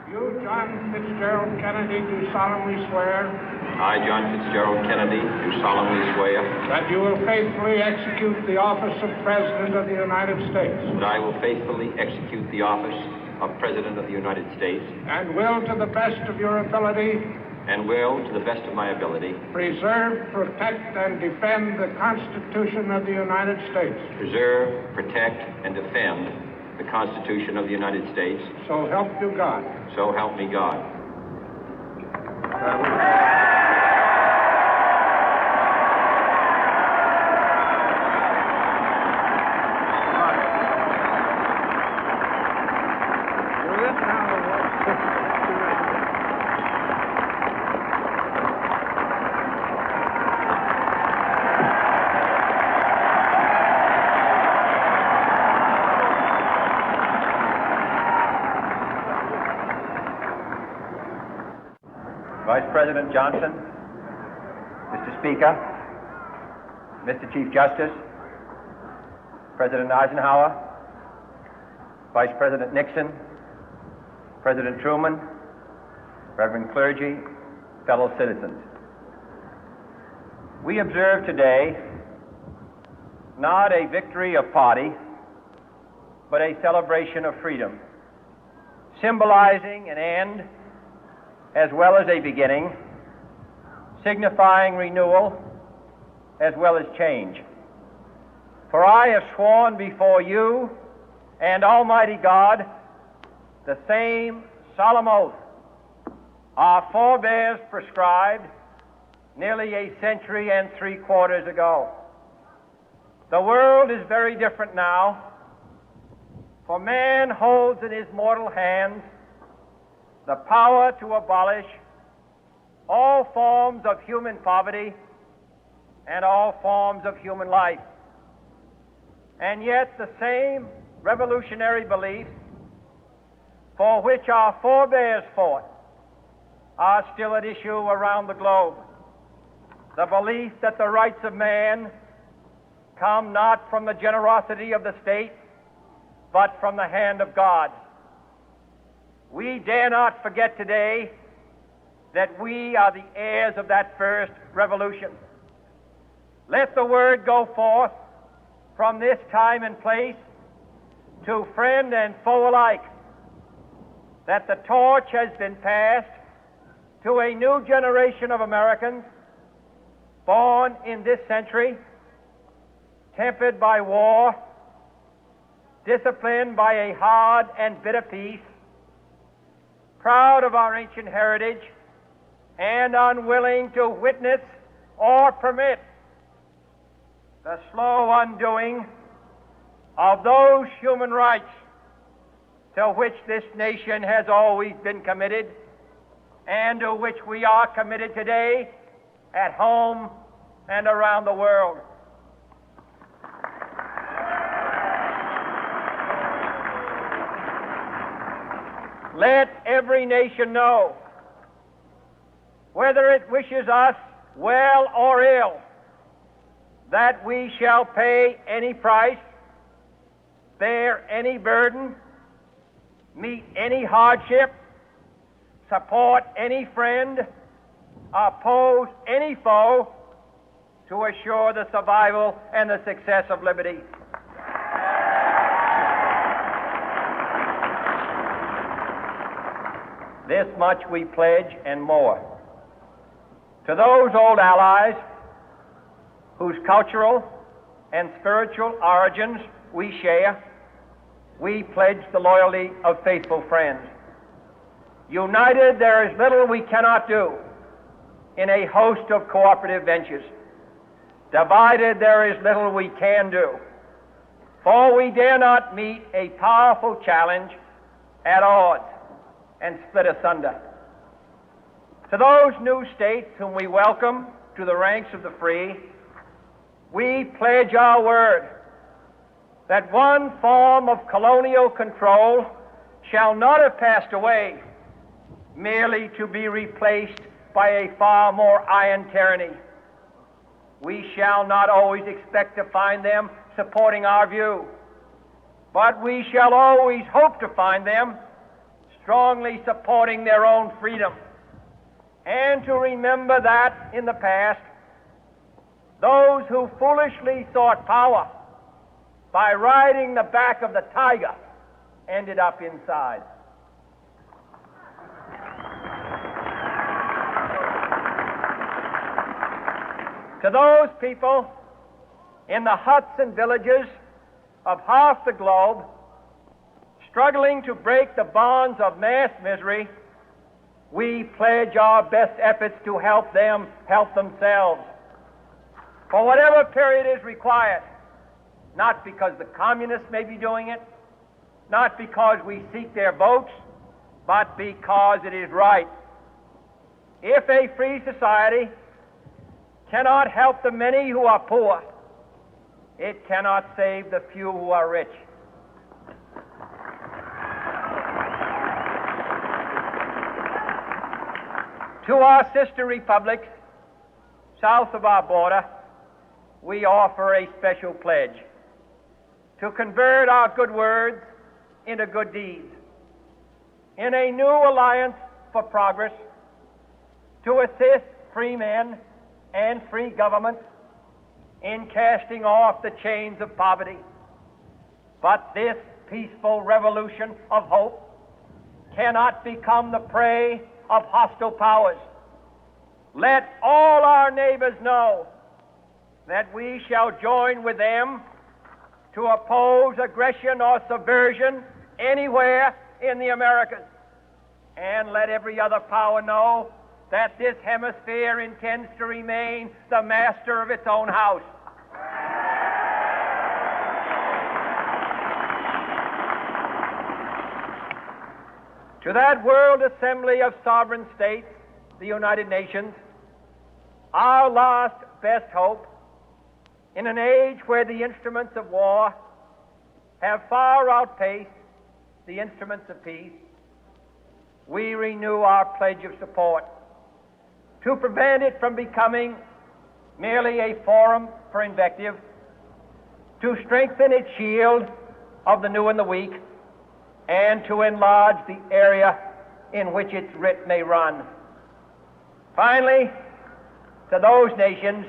You, John Fitzgerald Kennedy, do solemnly swear. I, John Fitzgerald Kennedy, do solemnly swear. That you will faithfully execute the office of President of the United States. That I will faithfully execute the office of President of the United States. And will, to the best of your ability. And will, to the best of my ability. Preserve, protect, and defend the Constitution of the United States. Preserve, protect, and defend the Constitution of the United States. So help you God. So help me God. Vice President Johnson, Mr. Speaker, Mr. Chief Justice, President Eisenhower, Vice President Nixon, President Truman, Reverend clergy, fellow citizens. We observe today not a victory of party, but a celebration of freedom, symbolizing an end as well as a beginning, signifying renewal as well as change. For I have sworn before you and Almighty God the same solemn oath our forebears prescribed nearly a century and 3/4 ago. The world is very different now, for man holds in his mortal hands the power to abolish all forms of human poverty and all forms of human life. And yet the same revolutionary beliefs for which our forebears fought are still at issue around the globe. The belief that the rights of man come not from the generosity of the state, but from the hand of God. We dare not forget today that we are the heirs of that first revolution. Let the word go forth from this time and place to friend and foe alike that the torch has been passed to a new generation of Americans born in this century, tempered by war, disciplined by a hard and bitter peace, proud of our ancient heritage, and unwilling to witness or permit the slow undoing of those human rights to which this nation has always been committed and to which we are committed today at home and around the world. Let every nation know, whether it wishes us well or ill, that we shall pay any price, bear any burden, meet any hardship, support any friend, oppose any foe to assure the survival and the success of liberty. This much we pledge and more. To those old allies whose cultural and spiritual origins we share, we pledge the loyalty of faithful friends. United, there is little we cannot do in a host of cooperative ventures. Divided, there is little we can do, for we dare not meet a powerful challenge at odds and split asunder. To those new states whom we welcome to the ranks of the free, we pledge our word that one form of colonial control shall not have passed away, merely to be replaced by a far more iron tyranny. We shall not always expect to find them supporting our view, but we shall always hope to find them strongly supporting their own freedom, and to remember that in the past, those who foolishly sought power by riding the back of the tiger ended up inside. To those people in the huts and villages of half the globe struggling to break the bonds of mass misery, we pledge our best efforts to help them help themselves for whatever period is required, not because the communists may be doing it, not because we seek their votes, but because it is right. If a free society cannot help the many who are poor, it cannot save the few who are rich. To our sister republics south of our border, we offer a special pledge to convert our good words into good deeds, in a new alliance for progress, to assist free men and free governments in casting off the chains of poverty. But this peaceful revolution of hope cannot become the prey of hostile powers. Let all our neighbors know that we shall join with them to oppose aggression or subversion anywhere in the Americas. And let every other power know that this hemisphere intends to remain the master of its own house. To that World Assembly of Sovereign States, the United Nations, our last best hope, in an age where the instruments of war have far outpaced the instruments of peace, we renew our pledge of support to prevent it from becoming merely a forum for invective, to strengthen its shield of the new and the weak, and to enlarge the area in which its writ may run. Finally, to those nations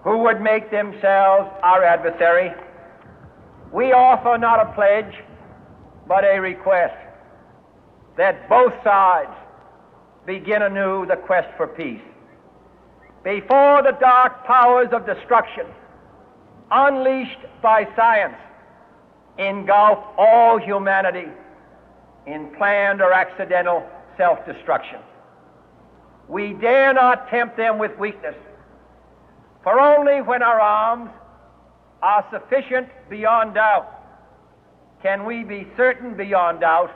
who would make themselves our adversary, we offer not a pledge, but a request that both sides begin anew the quest for peace. Before the dark powers of destruction, unleashed by science, engulf all humanity in planned or accidental self-destruction, we dare not tempt them with weakness, for only when our arms are sufficient beyond doubt can we be certain beyond doubt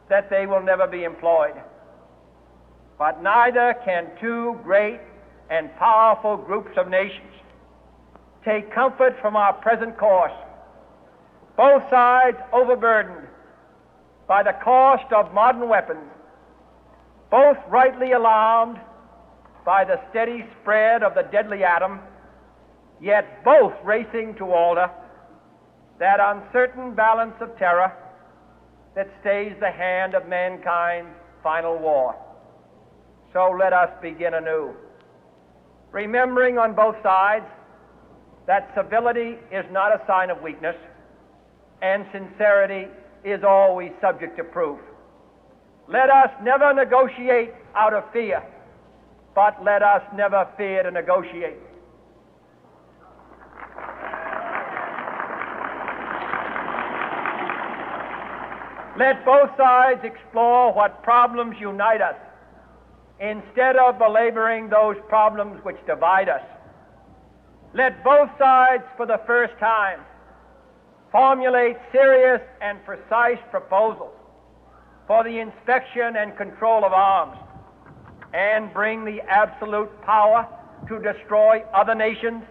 that they will never be employed. But neither can two great and powerful groups of nations take comfort from our present course, both sides overburdened by the cost of modern weapons, both rightly alarmed by the steady spread of the deadly atom, yet both racing to alter that uncertain balance of terror that stays the hand of mankind's final war. So let us begin anew, remembering on both sides that civility is not a sign of weakness, and sincerity is always subject to proof. Let us never negotiate out of fear, but let us never fear to negotiate. Let both sides explore what problems unite us, instead of belaboring those problems which divide us. Let both sides, for the first time, formulate serious and precise proposals for the inspection and control of arms, and bring the absolute power to destroy other nations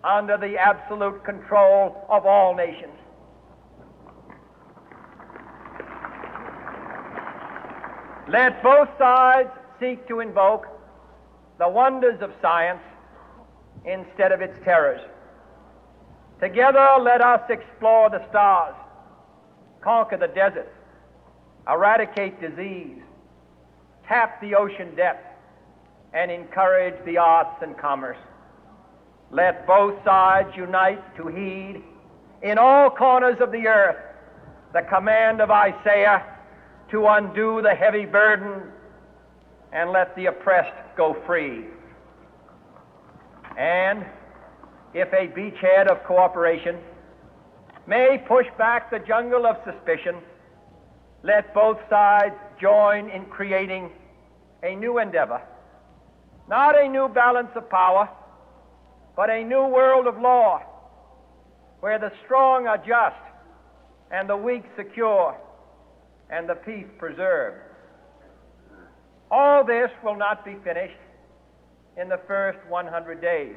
under the absolute control of all nations. Let both sides seek to invoke the wonders of science instead of its terrors. Together, let us explore the stars, conquer the deserts, eradicate disease, tap the ocean depth, and encourage the arts and commerce. Let both sides unite to heed in all corners of the earth the command of Isaiah to undo the heavy burden and let the oppressed go free. And if a beachhead of cooperation may push back the jungle of suspicion, let both sides join in creating a new endeavor, not a new balance of power, but a new world of law, where the strong are just and the weak secure and the peace preserved. All this will not be finished in the first 100 days,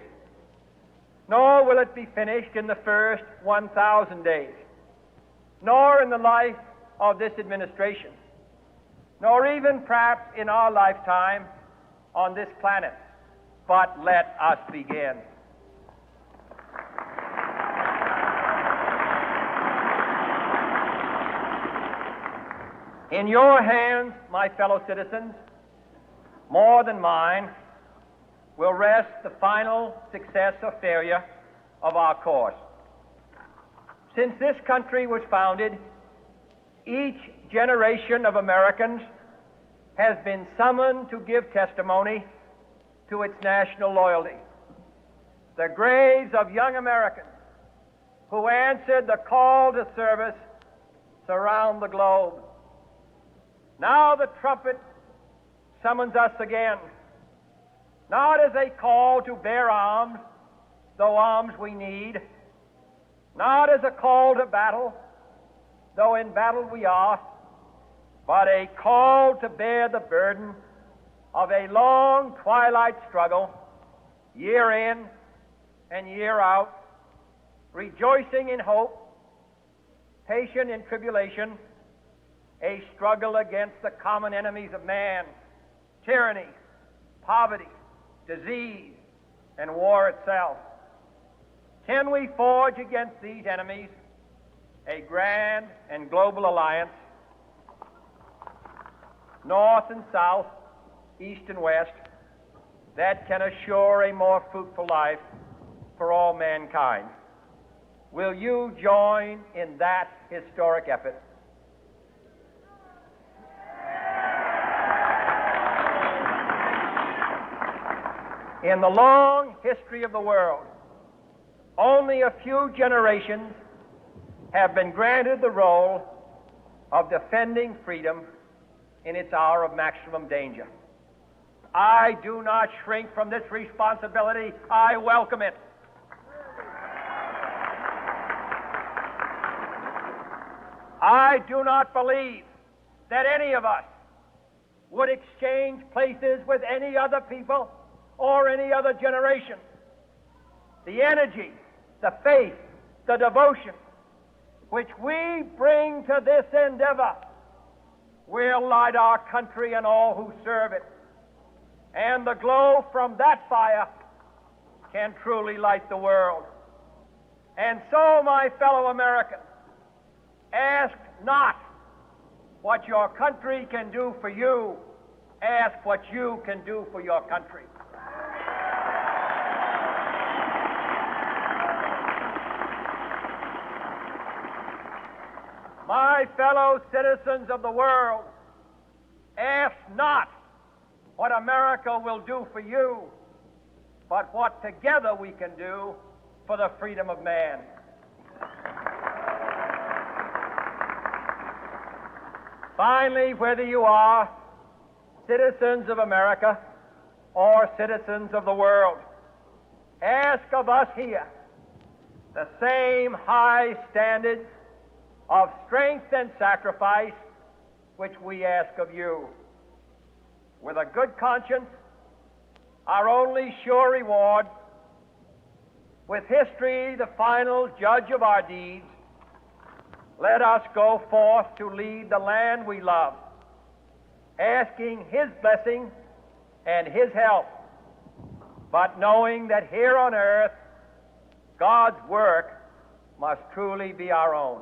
nor will it be finished in the first 1,000 days, nor in the life of this administration, nor even perhaps in our lifetime on this planet. But let us begin. In your hands, my fellow citizens, more than mine, will rest the final success or failure of our course. Since this country was founded, each generation of Americans has been summoned to give testimony to its national loyalty. The graves of young Americans who answered the call to service surround the globe. Now the trumpet summons us again, not as a call to bear arms, though arms we need, not as a call to battle, though in battle we are, but a call to bear the burden of a long twilight struggle, year in and year out, rejoicing in hope, patient in tribulation, a struggle against the common enemies of man, tyranny, poverty, disease, and war itself. Can we forge against these enemies a grand and global alliance, north and south, east and west, that can assure a more fruitful life for all mankind? Will you join in that historic effort? In the long history of the world, only a few generations have been granted the role of defending freedom in its hour of maximum danger. I do not shrink from this responsibility. I welcome it. I do not believe that any of us would exchange places with any other people or any other generation. The energy, the faith, the devotion which we bring to this endeavor will light our country and all who serve it. And the glow from that fire can truly light the world. And so, my fellow Americans, ask not what your country can do for you. Ask what you can do for your country. My fellow citizens of the world, ask not what America will do for you, but what together we can do for the freedom of man. Finally, whether you are citizens of America or citizens of the world, ask of us here the same high standards of strength and sacrifice which we ask of you. With a good conscience, our only sure reward, with history the final judge of our deeds, let us go forth to lead the land we love, asking His blessing and His help, but knowing that here on earth God's work must truly be our own.